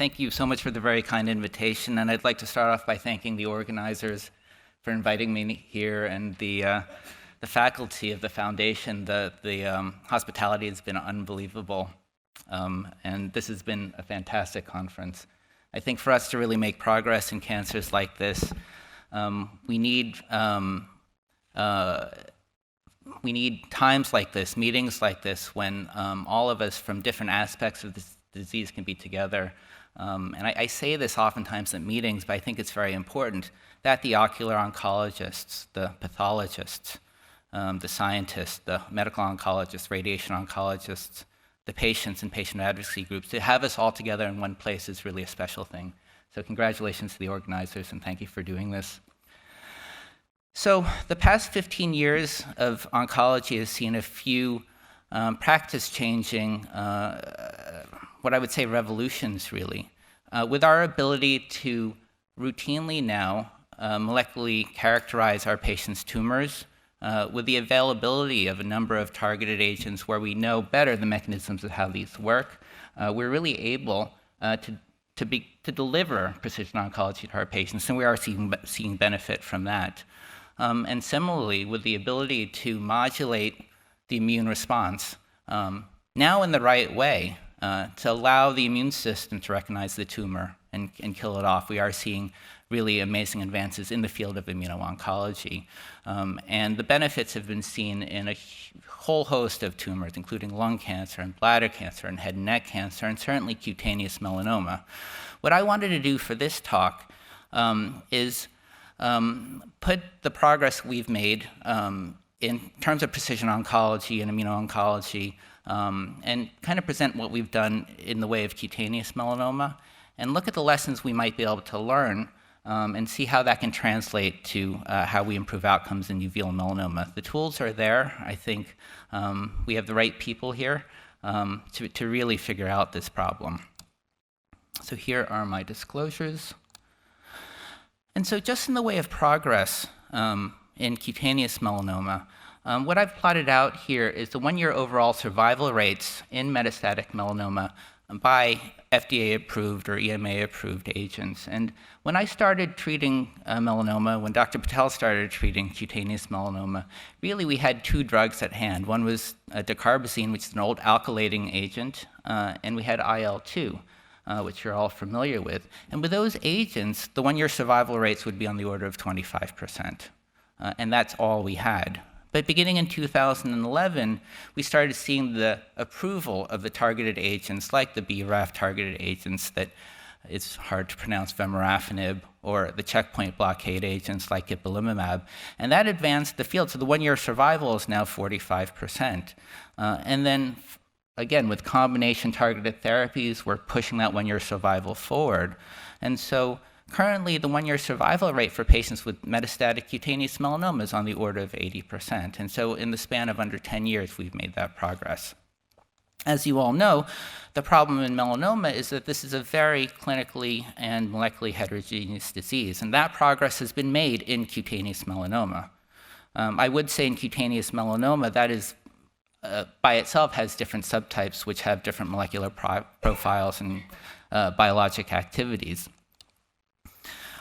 Thank you so much for the very kind invitation, and I'd like to start off by thanking the organizers for inviting me here and the faculty of the foundation. The hospitality has been unbelievable, and this has been a fantastic conference. I think for us to really make progress in cancers like this, we need times like this, meetings like this, when all of us from different aspects of this disease can be together. And I say this oftentimes at meetings, but I think it's very important that the ocular oncologists, the pathologists, the scientists, the medical oncologists, radiation oncologists, the patients and patient advocacy groups, to have us all together in one place is really a special thing. So congratulations to the organizers, and thank you for doing this. So the past 15 years of oncology has seen a few practice-changing, what I would say revolutions, really, with our ability to routinely now molecularly characterize our patients' tumors, with the availability of a number of targeted agents where we know better the mechanisms of how these work. We're really able to deliver precision oncology to our patients, and we are seeing benefit from that. And similarly, with the ability to modulate the immune response, now in the right way, to allow the immune system to recognize the tumor and kill it off. We are seeing really amazing advances in the field of immuno-oncology. And the benefits have been seen in a whole host of tumors, including lung cancer and bladder cancer and head and neck cancer, and certainly cutaneous melanoma. What I wanted to do for this talk is put the progress we've made in terms of precision oncology and immuno-oncology, and kind of present what we've done in the way of cutaneous melanoma, and look at the lessons we might be able to learn and see how that can translate to how we improve outcomes in uveal melanoma. The tools are there. I think we have the right people here to really figure out this problem. So here are my disclosures. And so just in the way of progress in cutaneous melanoma, what I've plotted out here is the one-year overall survival rates in metastatic melanoma by FDA-approved or EMA-approved agents. And when I started treating melanoma, when Dr. Patel started treating cutaneous melanoma, really we had two drugs at hand. One was dacarbazine, which is an old alkylating agent, and we had IL-2. Which you're all familiar with. And with those agents, the one-year survival rates would be on the order of 25%. And that's all we had. But beginning in 2011, we started seeing the approval of the targeted agents, like the BRAF targeted agents that it's hard to pronounce, vemurafenib, or the checkpoint blockade agents like ipilimumab. And that advanced the field. So the one-year survival is now 45%. And then again, with combination targeted therapies, we're pushing that one-year survival forward. And so currently, the one-year survival rate for patients with metastatic cutaneous melanoma is on the order of 80%. And so in the span of under 10 years, we've made that progress. As you all know, the problem in melanoma is that this is a very clinically and molecularly heterogeneous disease, and that progress has been made in cutaneous melanoma. I would say in cutaneous melanoma, that is by itself has different subtypes which have different molecular profiles and biologic activities.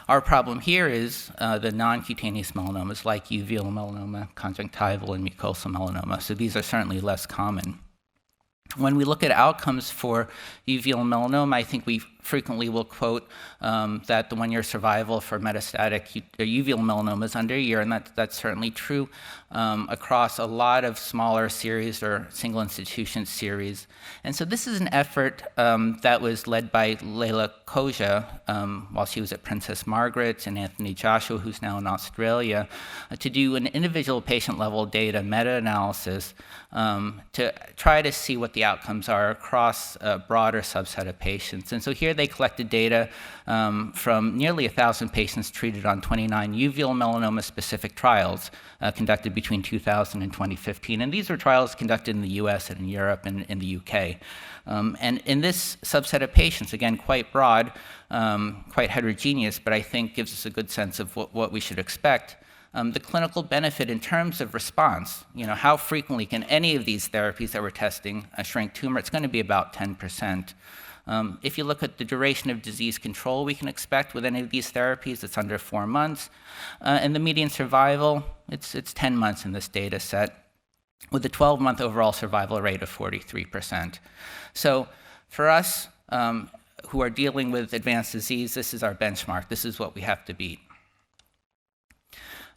Our problem here is the non-cutaneous melanomas like uveal melanoma, conjunctival, and mucosal melanoma. So these are certainly less common. When we look at outcomes for uveal melanoma, I think we frequently will quote that the one-year survival for metastatic uveal melanoma is under a year, and that's certainly true across a lot of smaller series or single institution series. And so this is an effort that was led by Leila Koja while she was at Princess Margaret, and Anthony Joshua, who's now in Australia, to do an individual patient-level data meta-analysis to try to see what the outcomes are across a broader subset of patients. And so here they collected data from nearly 1,000 patients treated on 29 uveal melanoma-specific trials conducted between 2000 and 2015. And these were trials conducted in the US and in Europe and in the UK. And in this subset of patients, again, quite broad, quite heterogeneous, but I think gives us a good sense of what we should expect. The clinical benefit in terms of response, how frequently can any of these therapies that we're testing shrink tumor? It's going to be about 10%. If you look at the duration of disease control we can expect with any of these therapies, it's under 4 months. And the median survival, it's 10 months in this data set, with a 12-month overall survival rate of 43%. So for us who are dealing with advanced disease, this is our benchmark. This is what we have to beat.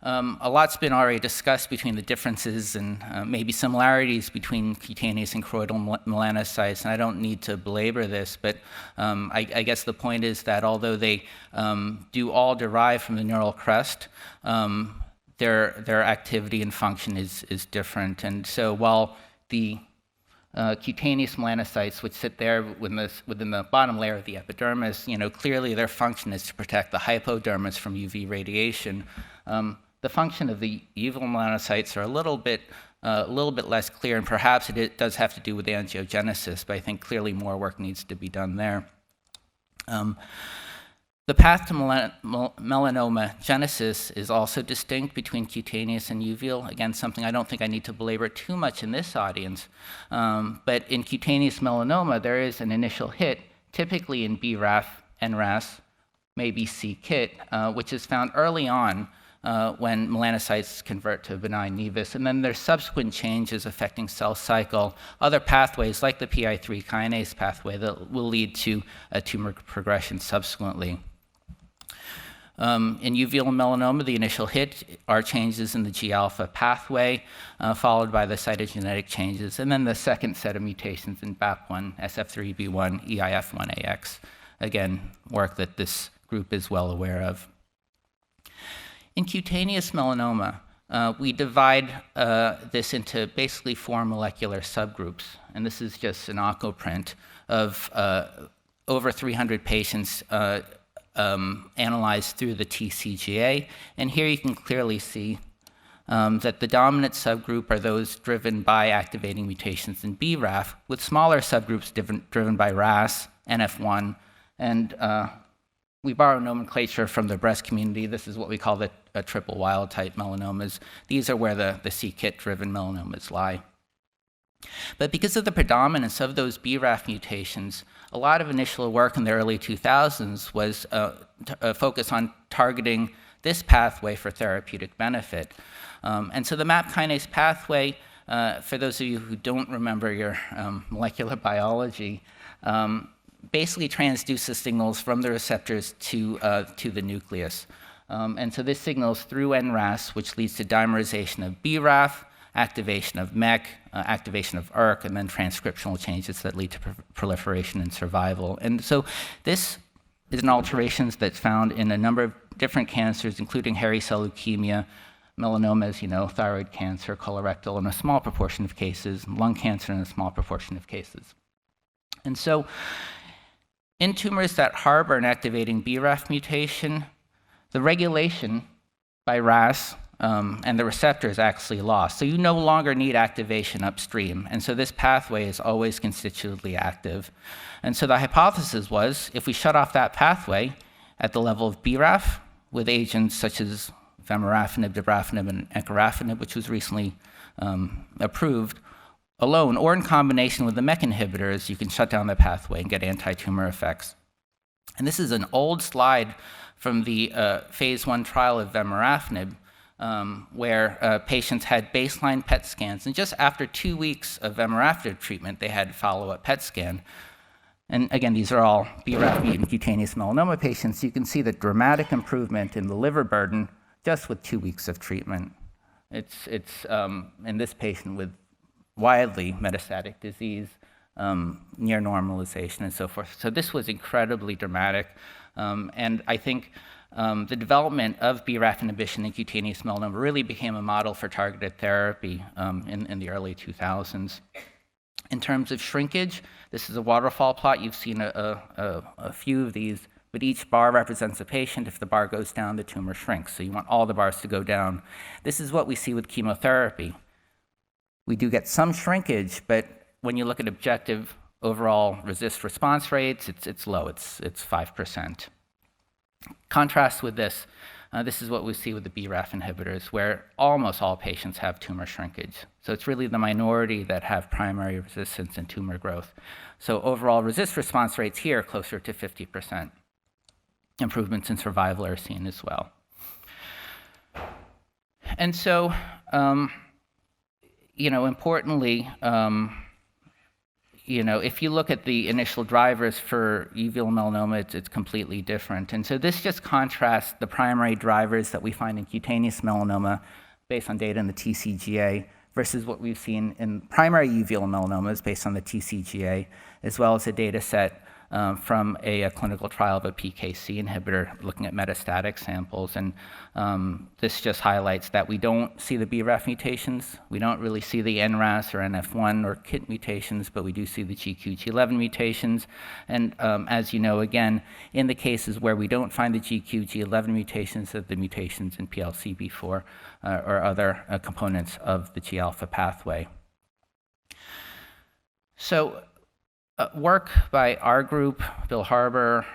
A lot's been already discussed between the differences and maybe similarities between cutaneous and choroidal melanocytes, and I don't need to belabor this, but I guess the point is that although they do all derive from the neural crest, their activity and function is different. And so while the cutaneous melanocytes, which sit there within the bottom layer of the epidermis, clearly their function is to protect the hypodermis from UV radiation. The function of the uveal melanocytes are a little bit less clear, and perhaps it does have to do with angiogenesis, but I think clearly more work needs to be done there. The path to melanoma genesis is also distinct between cutaneous and uveal. Again, something I don't think I need to belabor too much in this audience. But in cutaneous melanoma, there is an initial hit, typically in BRAF, NRAS, maybe c-KIT, which is found early on when melanocytes convert to benign nevus. And then there's subsequent changes affecting cell cycle, other pathways like the PI3 kinase pathway that will lead to a tumor progression subsequently. In uveal melanoma, the initial hit are changes in the G-alpha pathway, followed by the cytogenetic changes, and then the second set of mutations in BAP1, SF3B1, EIF1AX. Again, work that this group is well aware of. In cutaneous melanoma, we divide this into basically 4 molecular subgroups, and this is just an oncoprint of over 300 patients analyzed through the TCGA. And here you can clearly see that the dominant subgroup are those driven by activating mutations in BRAF, with smaller subgroups driven by RAS, NF1, and we borrow nomenclature from the breast community. This is what we call the triple wild-type melanomas. These are where the c-KIT-driven melanomas lie. But because of the predominance of those BRAF mutations, a lot of initial work in the early 2000s was focused on targeting this pathway for therapeutic benefit. And so the MAP kinase pathway, for those of you who don't remember your molecular biology, basically transduces signals from the receptors to the nucleus. And so this signals through NRAS, which leads to dimerization of BRAF, activation of MEK, activation of ERK, and then transcriptional changes that lead to proliferation and survival. And so this is an alteration that's found in a number of different cancers, including hairy cell leukemia, melanoma, as you know, thyroid cancer, colorectal in a small proportion of cases, lung cancer in a small proportion of cases. And so in tumors that harbor an activating BRAF mutation, the regulation by RAS and the receptor is actually lost. So you no longer need activation upstream. And so this pathway is always constitutively active. And so the hypothesis was, if we shut off that pathway at the level of BRAF with agents such as vemurafenib, dabrafenib, and encorafenib, which was recently approved, alone or in combination with the MEK inhibitors, you can shut down the pathway and get anti-tumor effects. And this is an old slide from the phase 1 trial of vemurafenib, where patients had baseline PET scans, and just after 2 weeks of vemurafenib treatment, they had follow-up PET scan. And again, these are all BRAF mutant cutaneous melanoma patients. You can see the dramatic improvement in the liver burden just with 2 weeks of treatment. It's in this patient with widely metastatic disease, near normalization and so forth. So this was incredibly dramatic. And I think the development of BRAF inhibition in cutaneous melanoma really became a model for targeted therapy in the early 2000s. In terms of shrinkage, this is a waterfall plot. You've seen a few of these, but each bar represents a patient. If the bar goes down, the tumor shrinks. So you want all the bars to go down. This is what we see with chemotherapy. We do get some shrinkage, but when you look at objective overall RECIST response rates, it's low. It's 5%. Contrast with this, This is what we see with the BRAF inhibitors, where almost all patients have tumor shrinkage. So it's really the minority that have primary resistance and tumor growth. So overall response rates here are closer to 50%. Improvements in survival are seen as well. And so, importantly, if you look at the initial drivers for uveal melanoma, it's completely different. And so this just contrasts the primary drivers that we find in cutaneous melanoma based on data in the TCGA versus what we've seen in primary uveal melanomas based on the TCGA, as well as a data set from a clinical trial of a PKC inhibitor looking at metastatic samples. And this just highlights that we don't see the BRAF mutations. We don't really see the NRAS or NF1 or KIT mutations, but we do see the GQ-G11 mutations. And as you know, again, in the cases where we don't find the GQ-G11 mutations, of the mutations in PLCB4 or other components of the G-alpha pathway. So work by our group, Bill Harbour,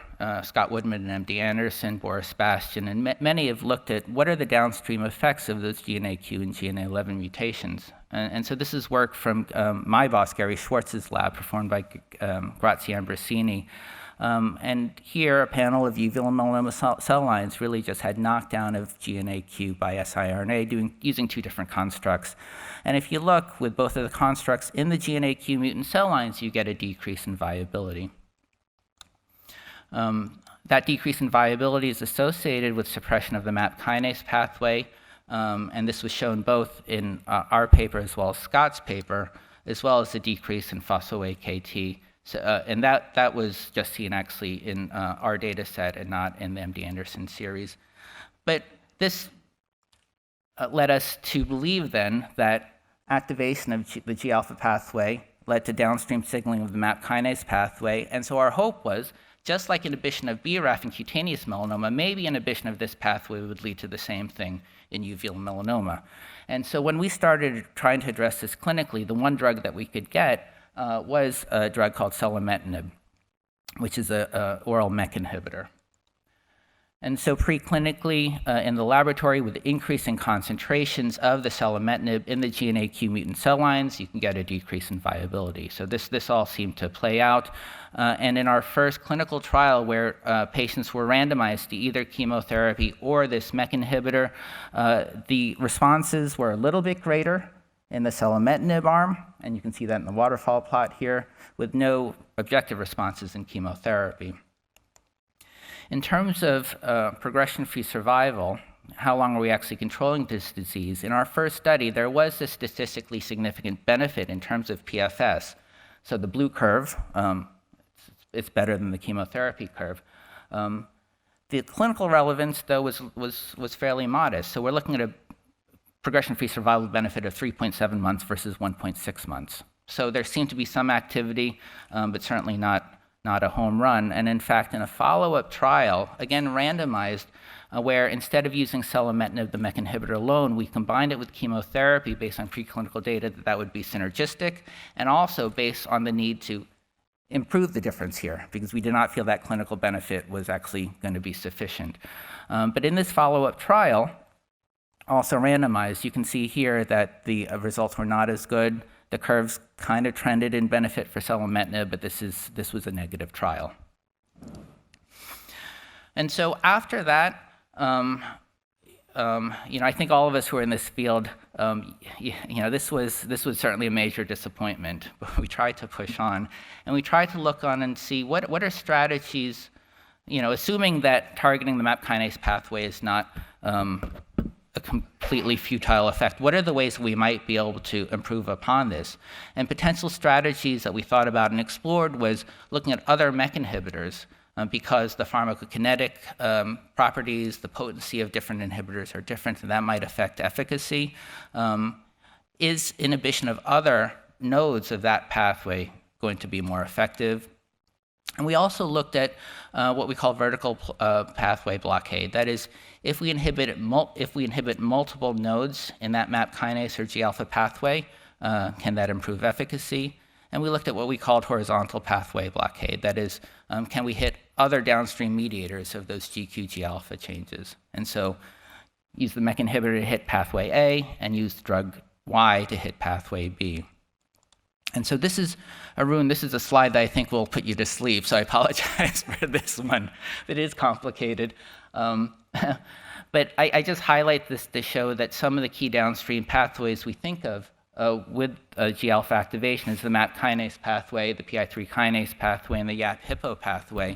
Scott Woodman, and MD Anderson, Boris Bastian, and many have looked at what are the downstream effects of those GNAQ and GNA11 mutations. And so this is work from my boss, Gary Schwartz's lab, performed by Grazie Ambrosini. And here, a panel of uveal melanoma cell lines really just had knockdown of GNAQ by siRNA using two different constructs. And if you look with both of the constructs in the GNAQ mutant cell lines, you get a decrease in viability. That decrease in viability is associated with suppression of the MAP kinase pathway, and this was shown both in our paper as well as Scott's paper, as well as the decrease in phospho-AKT. So, and that was just seen actually in our data set and not in the MD Anderson series. But this led us to believe then that activation of the G-alpha pathway led to downstream signaling of the MAP kinase pathway. And so our hope was, just like inhibition of BRAF in cutaneous melanoma, maybe inhibition of this pathway would lead to the same thing in uveal melanoma. And so when we started trying to address this clinically, the one drug that we could get was a drug called selumetinib, which is an oral MEK inhibitor. And so preclinically, in the laboratory, with increasing concentrations of the selumetinib in the GNAQ mutant cell lines, you can get a decrease in viability. So this all seemed to play out. And in our first clinical trial, where patients were randomized to either chemotherapy or this MEK inhibitor, the responses were a little bit greater in the selumetinib arm, and you can see that in the waterfall plot here, with no objective responses in chemotherapy. In terms of progression-free survival, how long are we actually controlling this disease? In our first study, there was a statistically significant benefit in terms of PFS. So the blue curve, it's better than the chemotherapy curve. The clinical relevance, though, was fairly modest. So we're looking at a progression-free survival benefit of 3.7 months versus 1.6 months. So there seemed to be some activity, but certainly not a home run. And in fact, in a follow-up trial, again randomized, where instead of using selumetinib, the MEK inhibitor alone, we combined it with chemotherapy based on preclinical data that would be synergistic, and also based on the need to improve the difference here, because we did not feel that clinical benefit was actually going to be sufficient. But in this follow-up trial, also randomized, you can see here that the results were not as good. The curves kind of trended in benefit for selumetinib, but this was a negative trial. And so after that, I think all of us who are in this field, this was certainly a major disappointment. But we tried to push on, and we tried to look on and see what are strategies, assuming that targeting the MAP kinase pathway is not a completely futile effect. What are the ways we might be able to improve upon this? And potential strategies that we thought about and explored was looking at other MEK inhibitors, because the pharmacokinetic properties, the potency of different inhibitors are different, and that might affect efficacy. Is inhibition of other nodes of that pathway going to be more effective? And we also looked at what we call vertical pathway blockade. That is, if we inhibit multiple nodes in that MAP kinase or G-alpha pathway, can that improve efficacy? And we looked at what we called horizontal pathway blockade. That is, can we hit other downstream mediators of those GQG alpha changes. And so use the MEK inhibitor to hit pathway A and use the drug Y to hit pathway B. And so this is, Arun, this is a slide that I think will put you to sleep, so I apologize for this one. It is complicated. But I just highlight this to show that some of the key downstream pathways we think of with G-alpha activation is the MAP kinase pathway, the PI3 kinase pathway, and the YAP-HIPPO pathway.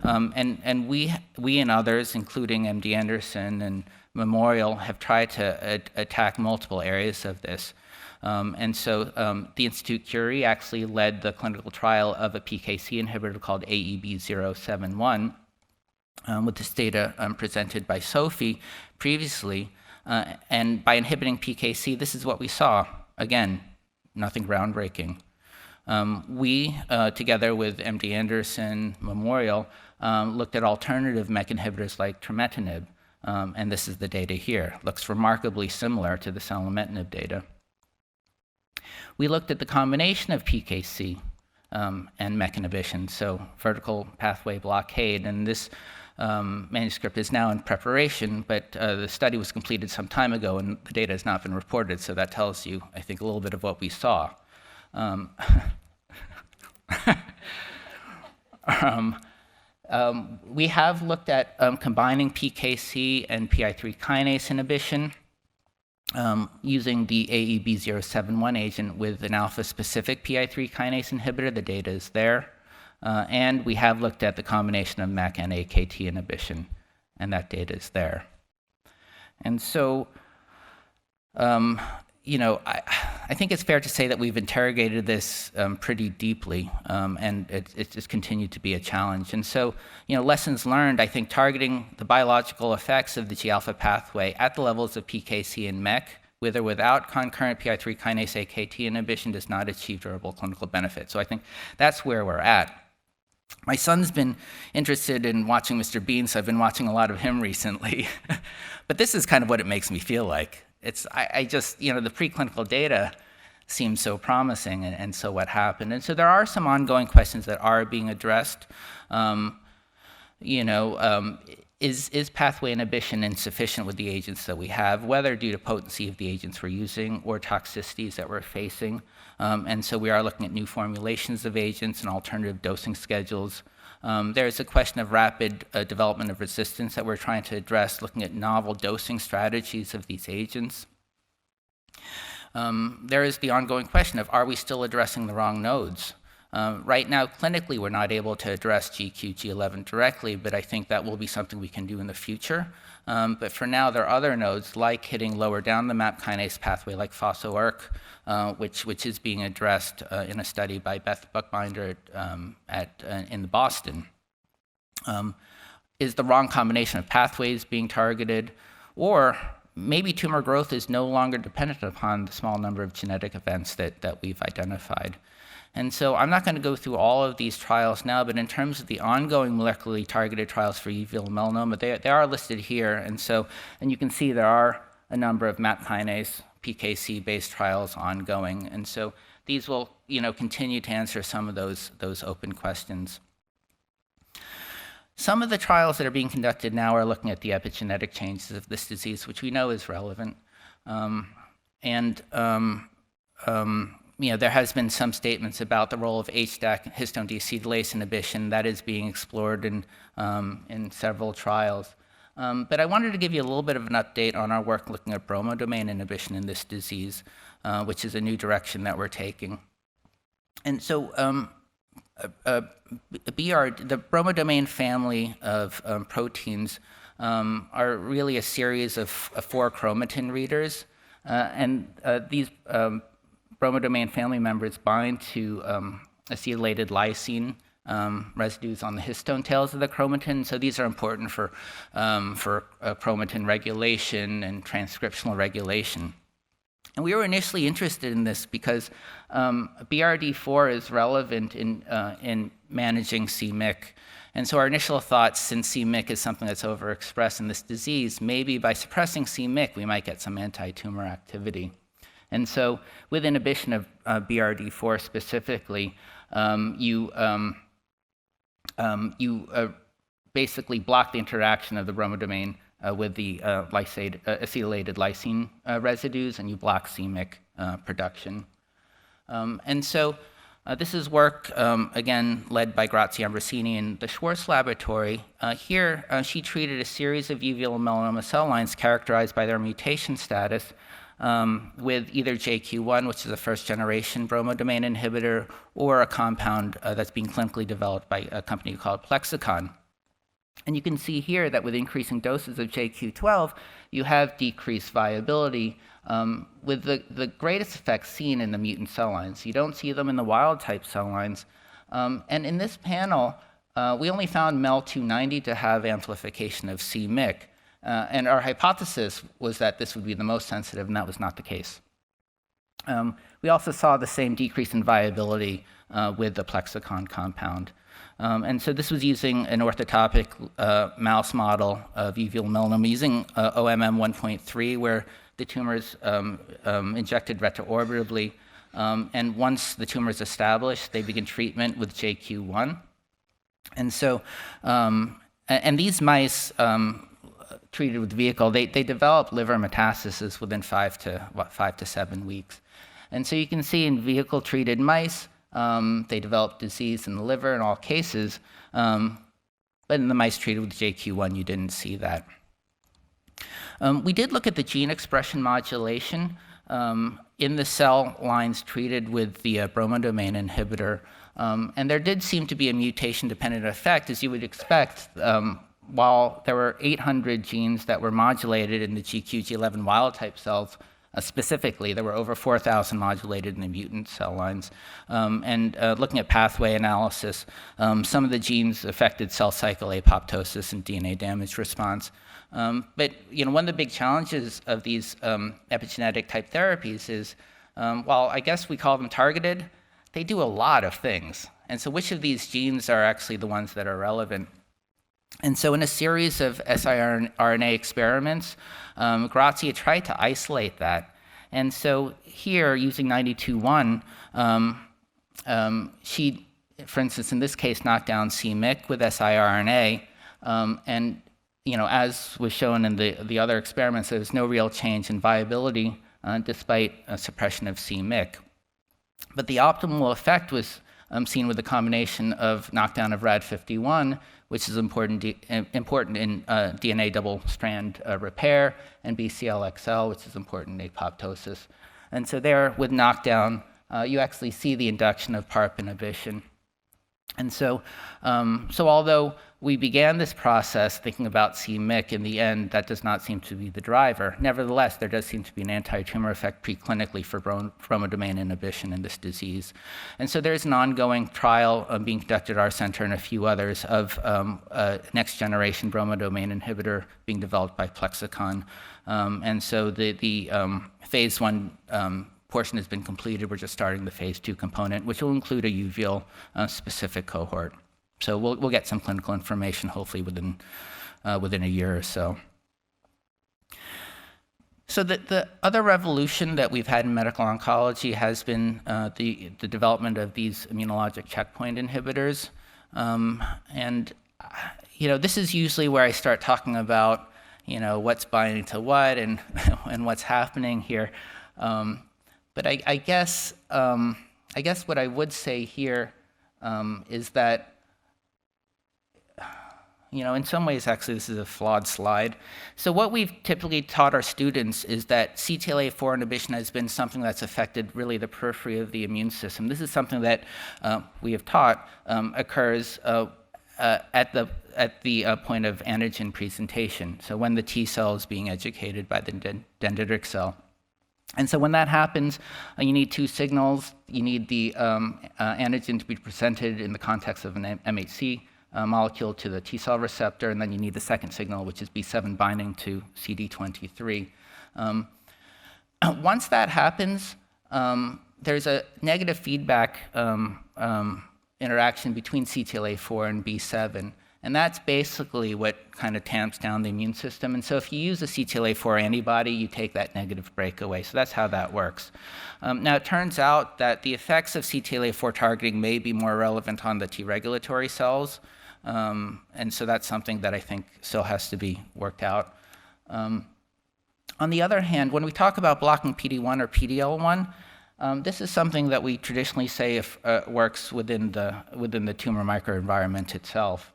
And we and others, including MD Anderson and Memorial, have tried to attack multiple areas of this. And so the Institute Curie actually led the clinical trial of a PKC inhibitor called AEB071, with this data presented by Sophie previously. And by inhibiting PKC, this is what we saw. Again, nothing groundbreaking. We, together with MD Anderson Memorial, looked at alternative MEK inhibitors like trametinib, and this is the data here. Looks remarkably similar to the selumetinib data. We looked at the combination of PKC and MEK inhibition, so vertical pathway blockade, and this manuscript is now in preparation, but the study was completed some time ago and the data has not been reported, so that tells you, I think, a little bit of what we saw. We have looked at combining PKC and PI3 kinase inhibition using the AEB071 agent with an alpha-specific PI3 kinase inhibitor. The data is there. And we have looked at the combination of MEK and AKT inhibition, and that data is there. And so, you know, I think it's fair to say that we've interrogated this pretty deeply, and it's just continued to be a challenge. And so, you know, lessons learned, I think targeting the biological effects of the G-alpha pathway at the levels of PKC and MEK, with or without concurrent PI3 kinase AKT inhibition, does not achieve durable clinical benefit. So I think that's where we're at. My son's been interested in watching Mr. Bean, so I've been watching a lot of him recently. But this is kind of what it makes me feel like. I just, you know, the preclinical data seems so promising, and so what happened? And so there are some ongoing questions that are being addressed. You know, is pathway inhibition insufficient with the agents that we have, whether due to potency of the agents we're using or toxicities that we're facing? And so we are looking at new formulations of agents and alternative dosing schedules. There's a question of rapid development of resistance that we're trying to address, looking at novel dosing strategies of these agents. There is the ongoing question of, are we still addressing the wrong nodes? Right now, clinically, we're not able to address GQ-G11 directly, but I think that will be something we can do in the future. But for now, there are other nodes, like hitting lower down the MAP kinase pathway, like phospho-ERK, which is being addressed in a study by Beth Buckbinder in Boston. Is the wrong combination of pathways being targeted? Or maybe tumor growth is no longer dependent upon the small number of genetic events that we've identified. And so I'm not going to go through all of these trials now, but in terms of the ongoing molecularly targeted trials for uveal melanoma, they are listed here. And you can see there are a number of MAP kinase PKC-based trials ongoing. And so these will, you know, continue to answer some of those open questions. Some of the trials that are being conducted now are looking at the epigenetic changes of this disease, which we know is relevant. You know, there has been some statements about the role of HDAC, histone deacetylase inhibition, that is being explored in several trials. But I wanted to give you a little bit of an update on our work looking at bromodomain inhibition in this disease, which is a new direction that we're taking. And so the bromodomain family of proteins are really a series of 4 chromatin readers. These bromodomain family members bind to acetylated lysine residues on the histone tails of the chromatin. So these are important for chromatin regulation and transcriptional regulation. And we were initially interested in this because BRD4 is relevant in managing c-MYC. And so our initial thoughts, since c-MYC is something that's overexpressed in this disease, maybe by suppressing c-MYC, we might get some anti-tumor activity. And so with inhibition of BRD4 specifically, you basically block the interaction of the bromodomain with the acetylated lysine residues, and you block c-Myc production. And so this is work, again, led by Grazia Ambrosini in the Schwartz laboratory. Here, she treated a series of uveal melanoma cell lines characterized by their mutation status with either JQ1, which is a first-generation bromodomain inhibitor, or a compound that's being clinically developed by a company called Plexicon. And you can see here that with increasing doses of JQ12, you have decreased viability, with the greatest effects seen in the mutant cell lines. You don't see them in the wild-type cell lines. And in this panel, we only found MEL290 to have amplification of c-Myc. And our hypothesis was that this would be the most sensitive, and that was not the case. We also saw the same decrease in viability with the Plexicon compound. And so this was using an orthotopic mouse model of uveal melanoma using OMM 1.3, where the tumors injected retroorbitally. And once the tumor is established, they begin treatment with JQ1. And so, and these mice treated with vehicle, they develop liver metastasis within 5 to 7 weeks. And so you can see in vehicle-treated mice, they develop disease in the liver in all cases, but in the mice treated with JQ1, you didn't see that. We did look at the gene expression modulation in the cell lines treated with the bromodomain inhibitor, and there did seem to be a mutation-dependent effect, as you would expect. While there were 800 genes that were modulated in the GQG11 wild-type cells, specifically, there were over 4,000 modulated in the mutant cell lines. And looking at pathway analysis, some of the genes affected cell cycle apoptosis and DNA damage response. But one of the big challenges of these epigenetic type therapies is, while I guess we call them targeted, they do a lot of things. And so which of these genes are actually the ones that are relevant? And so in a series of siRNA experiments, Grazia tried to isolate that. And so here, using 92.1, she, for instance, in this case, knocked down c-Myc with siRNA. And as was shown in the other experiments, there was no real change in viability despite suppression of c-Myc. But the optimal effect was seen with the combination of knockdown of RAD51, which is important in DNA double-strand repair, and BCL-XL, which is important in apoptosis. And so there, with knockdown, you actually see the induction of PARP inhibition. And so, although we began this process thinking about c-Myc, in the end, that does not seem to be the driver. Nevertheless, there does seem to be an anti-tumor effect preclinically for bromodomain inhibition in this disease. And so there's an ongoing trial being conducted at our center and a few others of a next-generation bromodomain inhibitor being developed by Plexicon. And so the phase 1 portion has been completed. We're just starting the phase 2 component, which will include a uveal specific cohort. So we'll get some clinical information hopefully within a year or so. So the other revolution that we've had in medical oncology has been the development of these immunologic checkpoint inhibitors. And this is usually where I start talking about what's binding to what and and what's happening here. But I guess what I would say here is that, in some ways, actually, this is a flawed slide. So what we've typically taught our students is that CTLA-4 inhibition has been something that's affected really the periphery of the immune system. This is something that we have taught occurs at the point of antigen presentation. So when the T cell is being educated by the dendritic cell. And so when that happens, you need two signals. You need the antigen to be presented in the context of an MHC molecule to the T cell receptor, and then you need the second signal, which is B7 binding to CD23. Once that happens, there's a negative feedback interaction between CTLA-4 and B7. And that's basically what kind of tamps down the immune system. And so if you use a CTLA-4 antibody, you take that negative break away. So that's how that works. Now, it turns out that the effects of CTLA-4 targeting may be more relevant on the T regulatory cells. And so that's something that I think still has to be worked out. On the other hand, when we talk about blocking PD-1 or PD-L1, this is something that we traditionally say works within the tumor microenvironment itself.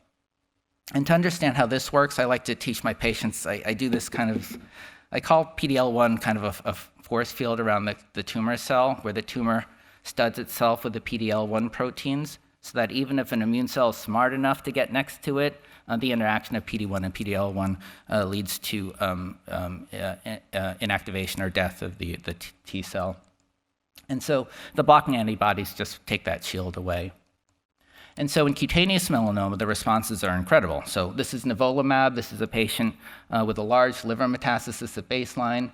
And to understand how this works, I like to teach my patients, I do this kind of, I call PD-L1 kind of a force field around the tumor cell, where the tumor studs itself with the PD-L1 proteins, so that even if an immune cell is smart enough to get next to it, the interaction of PD-1 and PD-L1 leads to inactivation or death of the T cell. And so the blocking antibodies just take that shield away. And so in cutaneous melanoma, the responses are incredible. So this is nivolumab. This is a patient with a large liver metastasis at baseline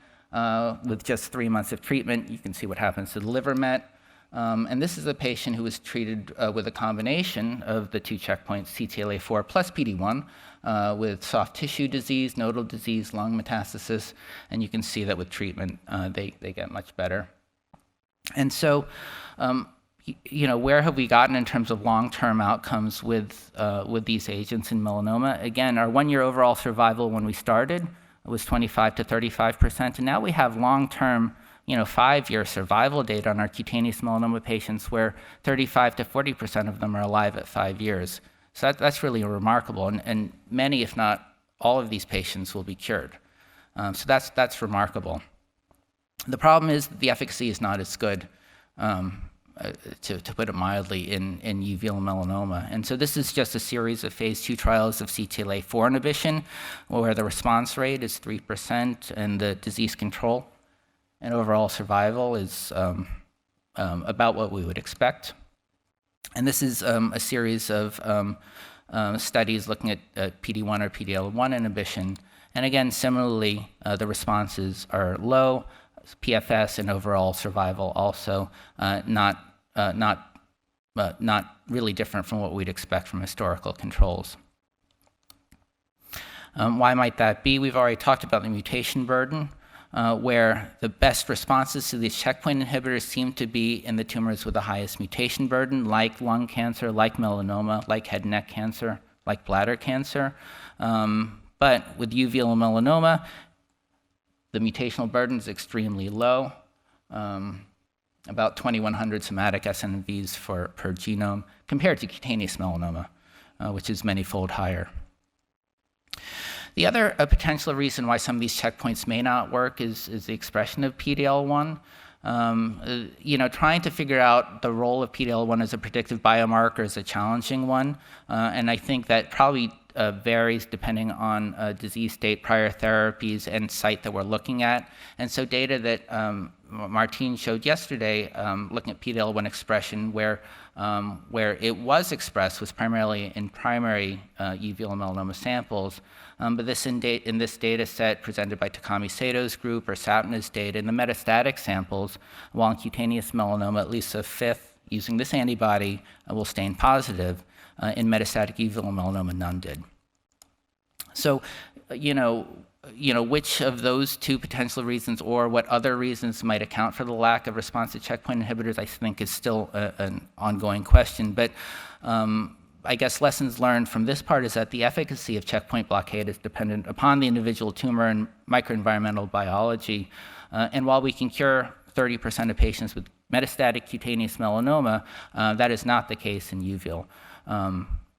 with just 3 months of treatment. You can see what happens to the liver met. And this is a patient who was treated with a combination of the 2 checkpoints, CTLA-4 plus PD-1, with soft tissue disease, nodal disease, lung metastasis. And you can see that with treatment, they get much better. And so, where have we gotten in terms of long-term outcomes with these agents in melanoma? Again, our 1-year overall survival when we started was 25 to 35%, and now we have long-term, 5-year survival data on our cutaneous melanoma patients where 35 to 40% of them are alive at 5 years. So that's really remarkable, and many, if not all of these patients will be cured. So that's remarkable. The problem is that the efficacy is not as good, to put it mildly, in uveal melanoma. And so this is just a series of phase 2 trials of CTLA-4 inhibition, where the response rate is 3% and the disease control and overall survival is about what we would expect. And this is a series of studies looking at PD-1 or PD-L1 inhibition. And again, similarly, the responses are low. PFS and overall survival also not really different from what we'd expect from historical controls. Why might that be? We've already talked about the mutation burden, where the best responses to these checkpoint inhibitors seem to be in the tumors with the highest mutation burden, like lung cancer, like melanoma, like head and neck cancer, like bladder cancer. But with uveal melanoma, the mutational burden is extremely low, about 2,100 somatic SNVs per genome, compared to cutaneous melanoma, which is many-fold higher. The other potential reason why some of these checkpoints may not work is the expression of PD-L1. Trying to figure out the role of PD-L1 as a predictive biomarker is a challenging one, and I think that probably varies depending on disease state, prior therapies, and site that we're looking at. And so data that Martine showed yesterday, looking at PD-L1 expression, where it was expressed was primarily in primary uveal melanoma samples. But in this data set presented by Takami Sato's group, or Satna's data, in the metastatic samples, while in cutaneous melanoma, at least a fifth using this antibody will stain positive. In metastatic uveal melanoma, none did. So, which of those 2 potential reasons, or what other reasons might account for the lack of response to checkpoint inhibitors, I think is still an ongoing question. But I guess lessons learned from this part is that the efficacy of checkpoint blockade is dependent upon the individual tumor and microenvironmental biology. And while we can cure 30% of patients with metastatic cutaneous melanoma, that is not the case in uveal.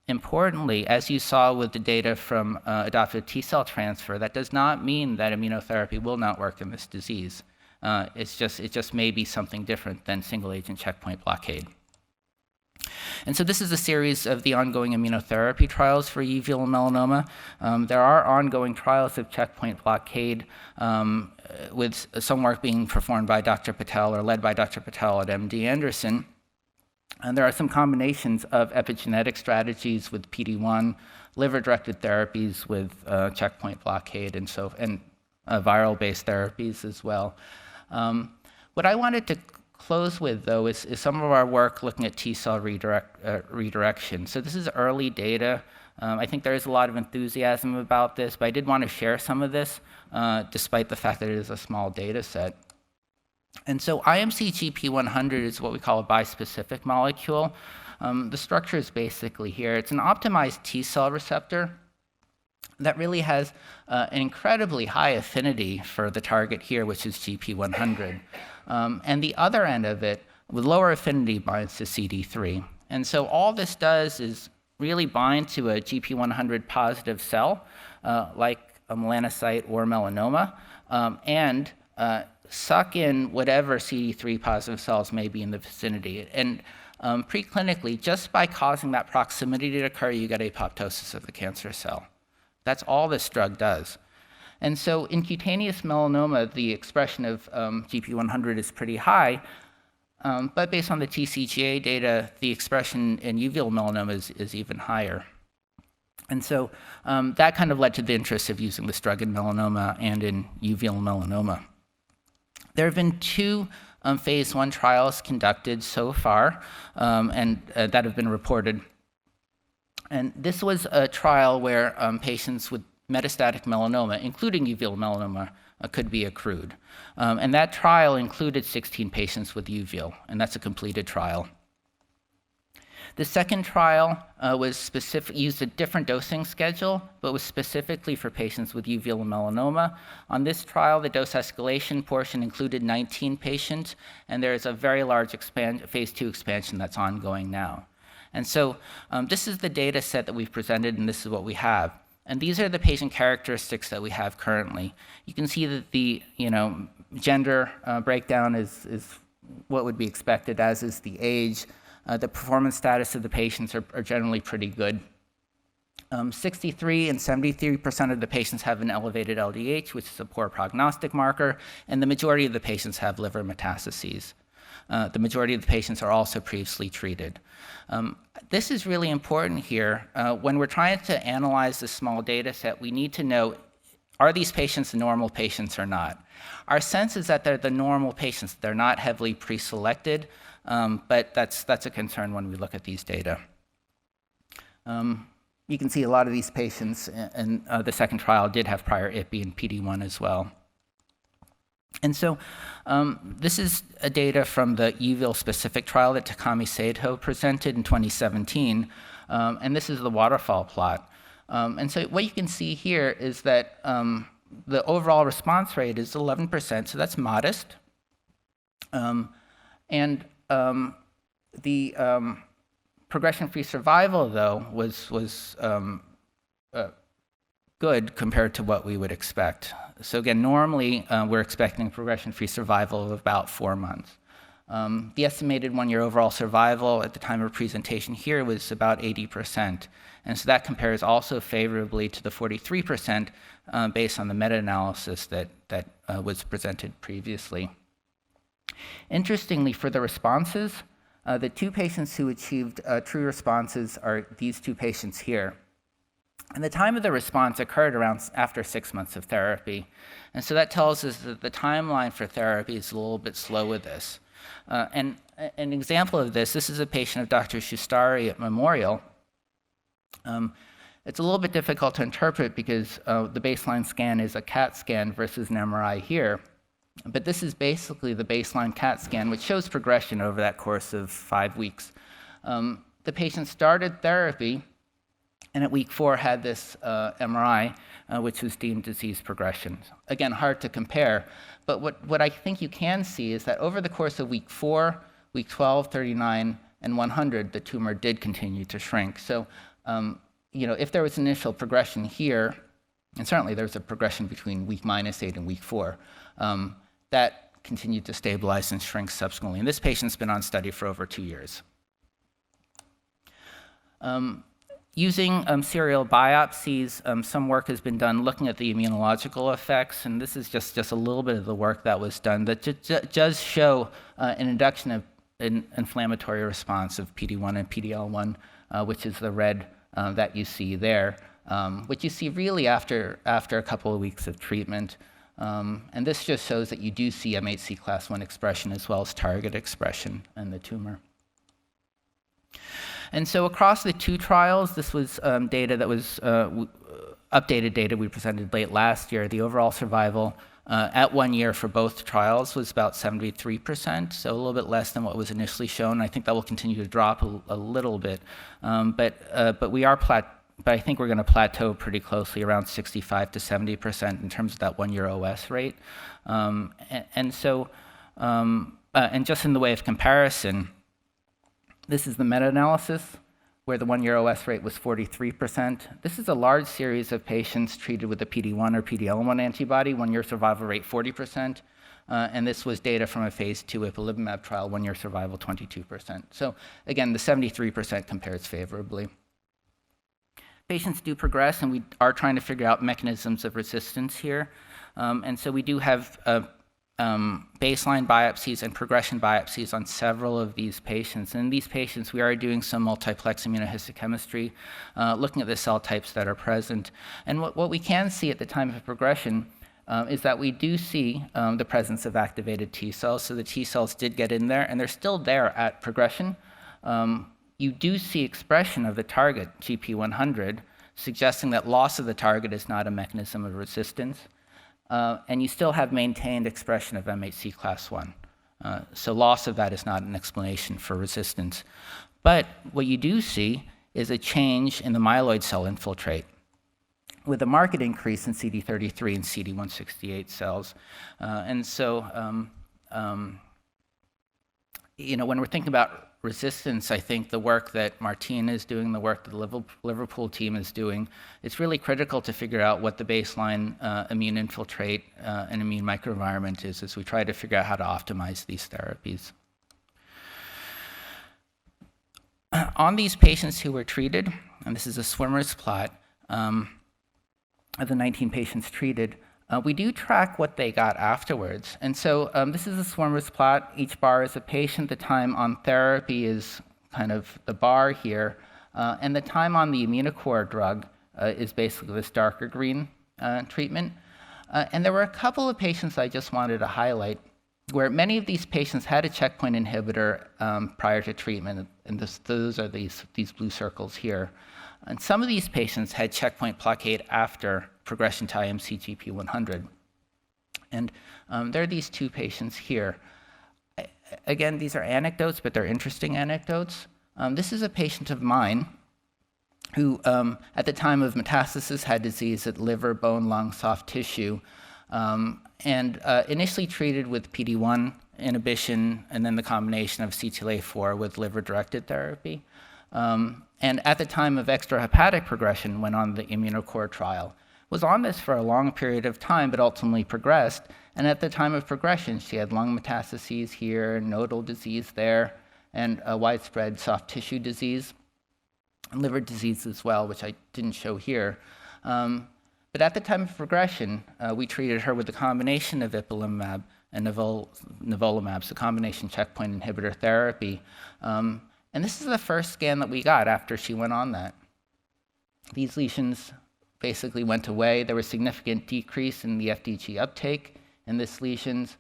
Importantly, as you saw with the data from adoptive T-cell transfer, that does not mean that immunotherapy will not work in this disease. It just may be something different than single-agent checkpoint blockade. And so this is a series of the ongoing immunotherapy trials for uveal melanoma. There are ongoing trials of checkpoint blockade with some work being performed by Dr. Patel or led by Dr. Patel at MD Anderson. And there are some combinations of epigenetic strategies with PD-1, liver-directed therapies with checkpoint blockade, and viral-based therapies as well. What I wanted to close with, though, is some of our work looking at T-cell redirection. So this is early data. I think there is a lot of enthusiasm about this, but I did want to share some of this, despite the fact that it is a small data set. And so IMC-GP100 is what we call a bispecific molecule. The structure is basically here. It's an optimized T cell receptor that really has an incredibly high affinity for the target here, which is GP100. And the other end of it, with lower affinity, binds to CD3. And so all this does is really bind to a GP100 positive cell, like a melanocyte or melanoma, and suck in whatever CD3 positive cells may be in the vicinity. And preclinically, just by causing that proximity to occur, you get apoptosis of the cancer cell. That's all this drug does. And so in cutaneous melanoma, the expression of GP100 is pretty high, but based on the TCGA data, the expression in uveal melanoma is even higher. And so that kind of led to the interest of using this drug in melanoma and in uveal melanoma. There have been 2 phase 1 trials conducted so far, and that have been reported. And this was a trial where patients with metastatic melanoma, including uveal melanoma, could be accrued. And that trial included 16 patients with uveal, and that's a completed trial. The second trial used a different dosing schedule, but was specifically for patients with uveal melanoma. On this trial, the dose escalation portion included 19 patients, and there is a very large phase 2 expansion that's ongoing now. And so this is the data set that we've presented, and this is what we have. And these are the patient characteristics that we have currently. You can see that the gender breakdown is what would be expected, as is the age. The performance status of the patients are generally pretty good. 63 and 73% of the patients have an elevated LDH, which is a poor prognostic marker, and the majority of the patients have liver metastases. The majority of the patients are also previously treated. This is really important here. When we're trying to analyze this small data set, we need to know, are these patients the normal patients or not? Our sense is that they're the normal patients. They're not heavily pre-selected, but that's a concern when we look at these data. You can see a lot of these patients in the second trial did have prior IPI and PD-1 as well. And so this is data from the uveal-specific trial that Takami Saito presented in 2017, and this is the waterfall plot. And so what you can see here is that the overall response rate is 11%, so that's modest. And the progression-free survival, though, was good compared to what we would expect. So again, normally we're expecting progression-free survival of about 4 months. The estimated 1-year overall survival at the time of presentation here was about 80%. And so that compares also favorably to the 43% based on the meta-analysis that was presented previously. Interestingly, for the responses, the 2 patients who achieved true responses are these 2 patients here. And the time of the response occurred after 6 months of therapy. And so that tells us that the timeline for therapy is a little bit slow with this. And an example of this is a patient of Dr. Shustari at Memorial. It's a little bit difficult to interpret because the baseline scan is a CAT scan versus an MRI here. But this is basically the baseline CAT scan, which shows progression over that course of 5 weeks. The patient started therapy, and at week 4 had this MRI, which was deemed disease progression. Again, hard to compare, but what I think you can see is that over the course of week 4, week 12, 39, and 100, the tumor did continue to shrink. So, if there was initial progression here, and certainly there was a progression between week -8 and week 4, that continued to stabilize and shrink subsequently. And this patient's been on study for over 2 years. Using serial biopsies, some work has been done looking at the immunological effects, and this is just a little bit of the work that was done that does show an induction of an inflammatory response of PD-1 and PD-L1, which is the red that you see there, which you see really after a couple of weeks of treatment. And this just shows that you do see MHC class I expression as well as target expression in the tumor. And so across the 2 trials, this was data that was updated data we presented late last year. The overall survival at 1 year for both trials was about 73%, so a little bit less than what was initially shown. I think that will continue to drop a little bit, but we are but I think we're going to plateau pretty closely around 65 to 70% in terms of that 1 year OS rate. And just in the way of comparison, this is the meta-analysis where the 1 year OS rate was 43%. This is a large series of patients treated with a PD-1 or PD-L1 antibody, 1 year survival rate 40%. And this was data from a phase 2 ipilimumab trial, 1 year survival 22%. So again, the 73% compares favorably. Patients do progress, and we are trying to figure out mechanisms of resistance here. And so we do have baseline biopsies and progression biopsies on several of these patients. And in these patients, we are doing some multiplex immunohistochemistry, looking at the cell types that are present. And what we can see at the time of progression is that we do see the presence of activated T cells. So the T cells did get in there, and they're still there at progression. You do see expression of the target, GP100, suggesting that loss of the target is not a mechanism of resistance. And you still have maintained expression of MHC class I. So loss of that is not an explanation for resistance. But what you do see is a change in the myeloid cell infiltrate with a marked increase in CD33 and CD168 cells. And so, when we're thinking about resistance, I think the work that Martine is doing, the work that the Liverpool team is doing, it's really critical to figure out what the baseline immune infiltrate and immune microenvironment is as we try to figure out how to optimize these therapies. On these patients who were treated, and this is a swimmer's plot of the 19 patients treated, we do track what they got afterwards. And so this is a swimmer's plot. Each bar is a patient. The time on therapy is kind of the bar here. And the time on the Immunocore drug is basically this darker green treatment. And there were a couple of patients I just wanted to highlight where many of these patients had a checkpoint inhibitor prior to treatment. And those are these blue circles here. And some of these patients had checkpoint blockade after progression to IMC GP100. And there are these two patients here. Again, these are anecdotes, but they're interesting anecdotes. This is a patient of mine who, at the time of metastasis, had disease at liver, bone, lung, soft tissue, and initially treated with PD-1 inhibition and then the combination of CTLA-4 with liver-directed therapy. And at the time of extrahepatic progression, went on the Immunocore trial. Was on this for a long period of time, but ultimately progressed. And at the time of progression, she had lung metastases here, nodal disease there, and a widespread soft tissue disease, and liver disease as well, which I didn't show here. But at the time of progression, we treated her with a combination of ipilimumab and nivolumab, so combination checkpoint inhibitor therapy. And this is the first scan that we got after she went on that. These lesions basically went away. There was significant decrease in the FDG uptake in these lesions.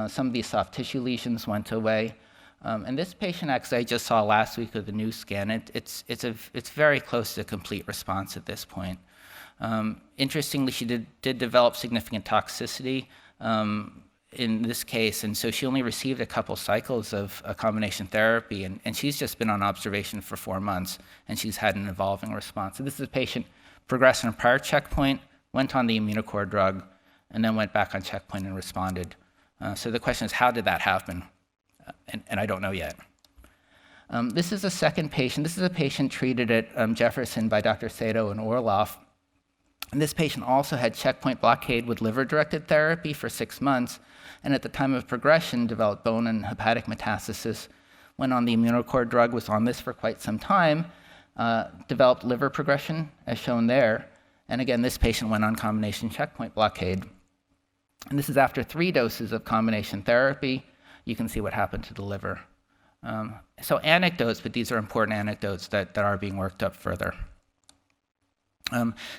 Some of these soft tissue lesions went away. And this patient actually I just saw last week with the new scan. It's very close to a complete response at this point. Interestingly, she did develop significant toxicity in this case, and so she only received a couple cycles of a combination therapy, and she's just been on observation for 4 months, and she's had an evolving response. So this is a patient progressed on a prior checkpoint, went on the Immunocore drug, and then went back on checkpoint and responded. So the question is, how did that happen? And I don't know yet. This is a second patient. This is a patient treated at Jefferson by Dr. Sato and Orloff. And this patient also had checkpoint blockade with liver-directed therapy for 6 months, and at the time of progression developed bone and hepatic metastasis, went on the Immunocore drug, was on this for quite some time, developed liver progression as shown there, and again this patient went on combination checkpoint blockade. And this is after 3 doses of combination therapy. You can see what happened to the liver. So anecdotes, but these are important anecdotes that are being worked up further.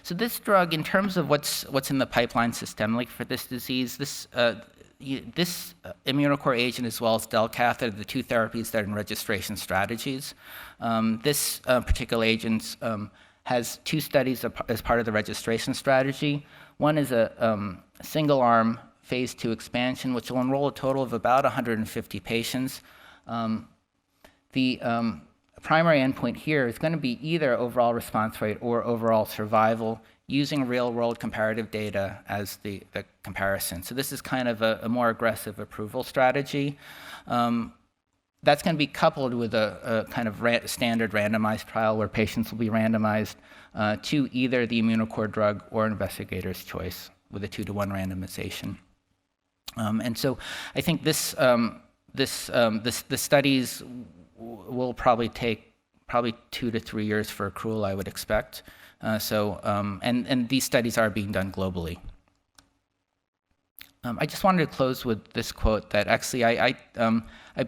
So this drug, in terms of what's in the pipeline systemically for this disease, this Immunocore agent as well as Delcath are the 2 therapies that are in registration strategies. This particular agent has 2 studies as part of the registration strategy. One is a single-arm phase 2 expansion, which will enroll a total of about 150 patients. The primary endpoint here is going to be either overall response rate or overall survival using real-world comparative data as the comparison. So this is kind of a more aggressive approval strategy. That's going to be coupled with a kind of standard randomized trial where patients will be randomized to either the Immunocore drug or investigator's choice with a 2-to-1 randomization. And so I think the studies will probably take 2 to 3 years for accrual, I would expect. And these studies are being done globally. I just wanted to close with this quote that actually I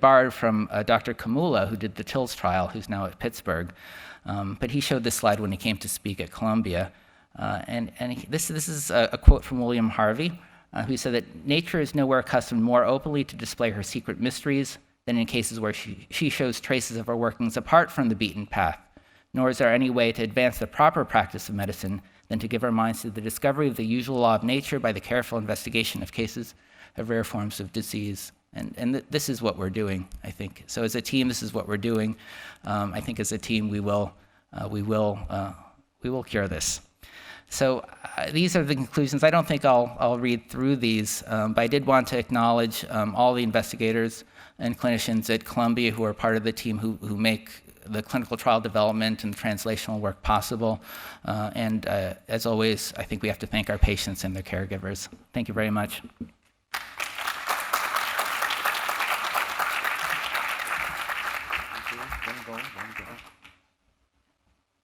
borrowed from Dr. Kamula, who did the TILS trial, who's now at Pittsburgh. But he showed this slide when he came to speak at Columbia. This is a quote from William Harvey, who said that nature is nowhere accustomed more openly to display her secret mysteries than in cases where she shows traces of her workings apart from the beaten path. Nor is there any way to advance the proper practice of medicine than to give our minds to the discovery of the usual law of nature by the careful investigation of cases of rare forms of disease. And this is what we're doing, I think. So as a team, this is what we're doing. I think as a team, we will cure this. So these are the conclusions. I don't think I'll read through these, but I did want to acknowledge all the investigators and clinicians at Columbia who are part of the team who make the clinical trial development and translational work possible. And as always, I think we have to thank our patients and their caregivers. Thank you very much.